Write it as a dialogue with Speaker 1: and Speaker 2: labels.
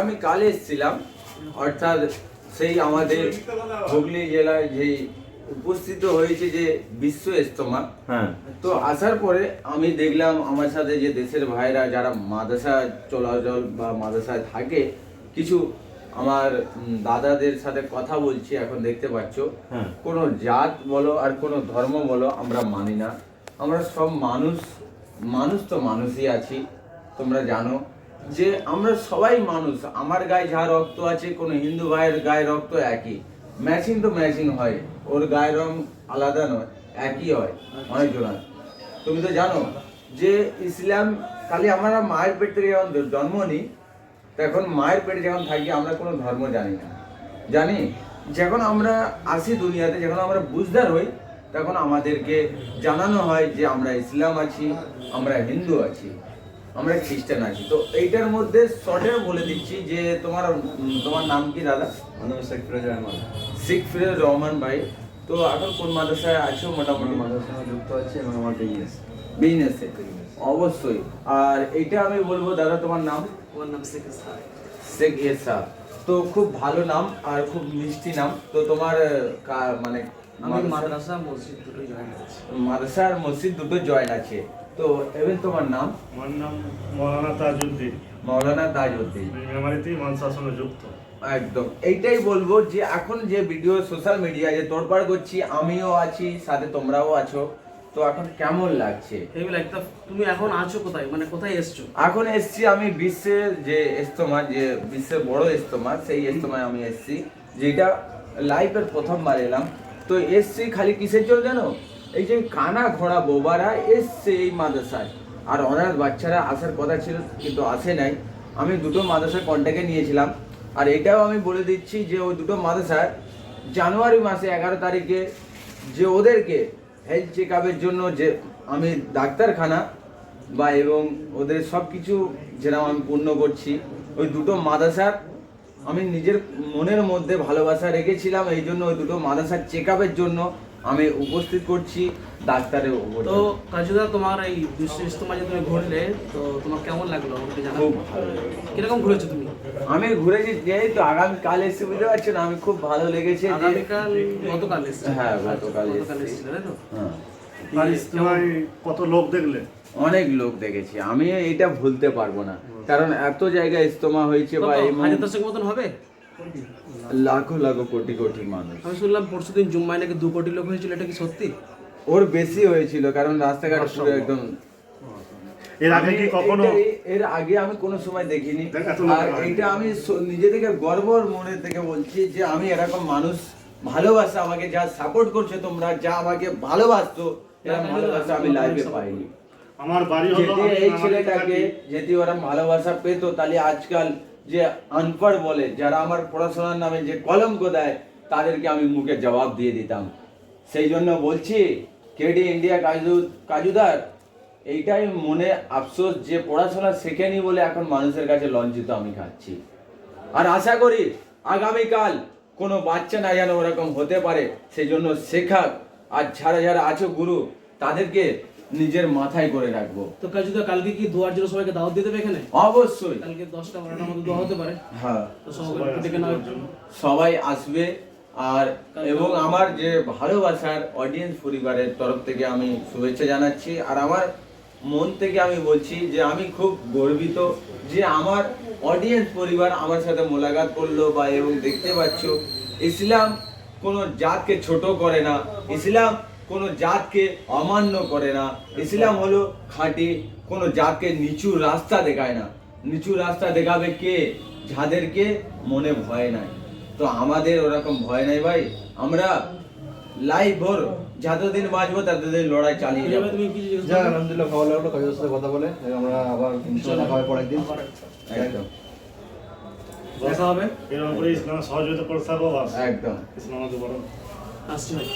Speaker 1: আমি কাল এসেছিলাম, অর্থাৎ সেই আমাদের হুগলি জেলায় যে উপস্থিত হয়েছে যে বিশ্ব ইজতেমা। তো আসার পরে আমি দেখলাম আমার সাথে যে দেশের ভাইরা যারা মাদ্রাসা চলাচল বা মাদ্রাসায় থাকে, কিছু আমার দাদাদের সাথে কথা বলছি। এখন দেখতে পাচ্ছ কোনো জাত বলো আর কোনো ধর্ম বলো আমরা মানি না। আমরা সব মানুষ তো মানুষই আছি। তোমরা জানো যে আমরা সবাই মানুষ। আমার গায়ে যা রক্ত আছে, কোনো হিন্দু ভাইয়ের গায়ে রক্ত একই, ম্যাচিং তো ম্যাচিং হয়, ওর গায়ের রং আলাদা নয়, একই হয় অনেকজনের। তুমি তো জানো যে ইসলাম খালি আমরা মায়ের পেট থেকে যখন জন্ম নিই, তখন মায়ের পেটে যখন থাকি আমরা কোনো ধর্ম জানি না। জানি যখন আমরা আসি দুনিয়াতে, যখন আমরা বুঝদার হই, তখন আমাদেরকে জানানো হয় যে আমরা ইসলাম আছি, আমরা হিন্দু আছি, আমরা খ্রিস্টান আছি। তো এইটার মধ্যে শর্টে বলে দিচ্ছি যে তোমার নাম কি দাদা?
Speaker 2: শেখ ফিরোজ রহমান।
Speaker 1: শেখ ফিরোজ রহমান ভাই। তো এখন কোন মাদ্রাসায় আছো? মোটামুটি
Speaker 2: মাদ্রাসায় যুক্ত আছে এবং আমার
Speaker 1: বিজনেসে অবশ্যই। আর এইটা আমি বলবো দাদা, তোমার নাম?
Speaker 3: আমার নাম শেখ ইসহাক।
Speaker 1: শেখ ইসহাক। তো খুব ভালো নাম আর খুব মিষ্টি নাম। তো তোমার মানে
Speaker 3: আমি মাদ্রাসা মসজিদ দুটো জয়েন আছি।
Speaker 1: মাদ্রাসা আর মসজিদ দুটো জয়েন আছে। তো এবার তোমার নাম?
Speaker 4: আমার নাম মৌলানা তাজউদ্দিন।
Speaker 1: মৌলানা তাজউদ্দিন।
Speaker 4: মেমারিতেই মানসাসনে যুক্ত।
Speaker 1: একদম এইটাই বলবো যে এখন যে ভিডিও সোশ্যাল মিডিয়ায় যে তোড়পাড় করছি, আমিও আছি, সাথে তোমরাও আছো। তো এখন কেমন লাগছে?
Speaker 3: তুমি এখন আছো কোথায়, মানে কোথায় এসছো?
Speaker 1: এখন এসছি আমি বিশ্বের যে ইজতেমা, যে বিশ্বের বড় ইজতেমা, সেই ইজতেমায় আমি এসছি, যেটা লাইফের প্রথমবার এলাম। তো এসছি খালি কিসের জন্য জানো? এই যে কানা ঘোড়া বোবারা এসছে এই মাদ্রাসায়, আর অনাথ বাচ্চারা আসার কথা ছিল কিন্তু আসে নাই। আমি দুটো মাদ্রাসার কন্ট্যাক্টে নিয়েছিলাম। আর এটাও আমি বলে দিচ্ছি যে ওই দুটো মাদ্রাসায় জানুয়ারি মাসে 11 তারিখে যে ওদেরকে হেলথ চেক আপের জন্য যে আমি ডাক্তারখানা বা এবং ওদের সব কিছু যেরকম আমি পূর্ণ করছি, ওই দুটো মাদ্রাসার আমি নিজের মনের মধ্যে ভালোবাসা রেখেছিলাম। এই জন্য ওই দুটো মাদ্রাসার চেক আপের জন্য আমি উপস্থিত করছি ডাক্তারের উপর।
Speaker 3: তো কাজুদা, তোমার এই বিশ্ব ইজতেমা যে তুমি ঘুরলে, তো তোমার কেমন লাগলো আমাকে জানাও।
Speaker 1: খুব ভালো লেগেছে।
Speaker 3: কিরকম ঘুরেছো তুমি?
Speaker 1: আমি ঘুরেছি যেহেতু আগামীকাল এসে, বুঝতে পারছো না, আমি খুব ভালো লেগেছে।
Speaker 3: আগামীকাল গতকাল এসেছে?
Speaker 1: হ্যাঁ, গতকাল
Speaker 3: এসেছিল, তাই তো?
Speaker 1: হ্যাঁ।
Speaker 4: আর ইজতেমায় কত লোক দেখলে?
Speaker 1: অনেক লোক দেখেছি, আমি এটা ভুলতে পারবো না, কারণ এত জায়গায় ইজতেমা হয়েছে বা
Speaker 3: হাজার দশেক মতন হবে,
Speaker 1: লাখো লাখো কোটি কোটি মানুষ।
Speaker 3: আমি শুনলাম পরশুদিন জুম্মায় নাকি 2 কোটি লোক হয়েছিল, এটা কি সত্যি?
Speaker 1: ওর বেশি হয়েছিল, কারণ রাস্তাঘাট পুরো একদম।
Speaker 4: এর আগে কি কখনো?
Speaker 1: এর আগে আমি কোনো সময় দেখিনি। আর এটা আমি নিজে থেকে গর্বর মনে থেকে বলছি যে আমি এরকম মানুষ ভালোবাসা, আমাকে যা সাপোর্ট করছে তোমরা, যা আমাকে ভালোবাসতো, এরকম ভালোবাসা আমি লাইফে পাইনি।
Speaker 4: আমার বাড়ি হলো
Speaker 1: যদি এই ছেলেটাকে যদি ওরা ভালোবাসা পেতো, তাহলে আজকাল যে আনপড় বলে, যারা আমার পড়াশোনার নামে যে কলঙ্ক দেয়, তাদেরকে আমি মুখে জবাব দিয়ে দিতাম। সেই জন্য বলছি, কেডি ইন্ডিয়া কাজুদার এইটাই মনে আফসোস যে পড়াশোনা শেখেনি বলে এখন মানুষের কাছে লজ্জিত আমি খাচ্ছি। আর আশা করি আগামীকাল কোনো বাচ্চা না যেন ওরকম হতে পারে, সেই জন্য শেখাক। আর যারা যারা আছো গুরু, তাদেরকে নিজের মাথায় করে রাখবো।
Speaker 3: তো কাজুদা, কালকে কি দোয়ার জন্য সবাইকে দাওয়াত দিতে হবে এখানে?
Speaker 1: অবশ্যই।
Speaker 3: কালকে 10টা-12টার মধ্যে দোয়া হতে পারে।
Speaker 1: হ্যাঁ,
Speaker 3: তো সবাইকে ডেকে নেওয়ার জন্য
Speaker 1: সবাই আসবে। আর এবং আমার যে ভালোবাসার অডিয়েন্স পরিবারের তরফ থেকে আমি শুভেচ্ছা জানাচ্ছি। আর আমার মন থেকে আমি বলছি যে আমি খুব গর্বিত যে আমার অডিয়েন্স পরিবার আমার সাথে মোলাকাত করলো, বা এবং দেখতে পাচ্ছ ইসলাম কোনো জাতকে ছোট করে না, ইসলাম কোনো জাতকে অমান্য করে না। ইসলাম হলো খাঁটি, কোনো জাতকে নিচু রাস্তা দেখায় না। নিচু রাস্তা দেখাবে কে? যাদেরকে মনে ভয় নাই। তো আমাদের ওরকম ভয় নাই ভাই, আমরা লাইফ ভর যতদিন বাঁচবো ততদিন লড়াই চালিয়ে যাবো।
Speaker 3: তুমি কি
Speaker 2: যা আলহামদুলিল্লাহ, ভালো লাগলো কাজের সাথে কথা বলে। আমরা আবার ইনশাআল্লাহ দেখা হবে পরের দিন।
Speaker 1: একদম
Speaker 3: দেখা হবে।
Speaker 4: এরকম করে ইসলাম সহযোগিতা করে থাকো।
Speaker 1: একদম।
Speaker 4: ইসলাম আমাদের বড়।
Speaker 3: আসছি ভাই।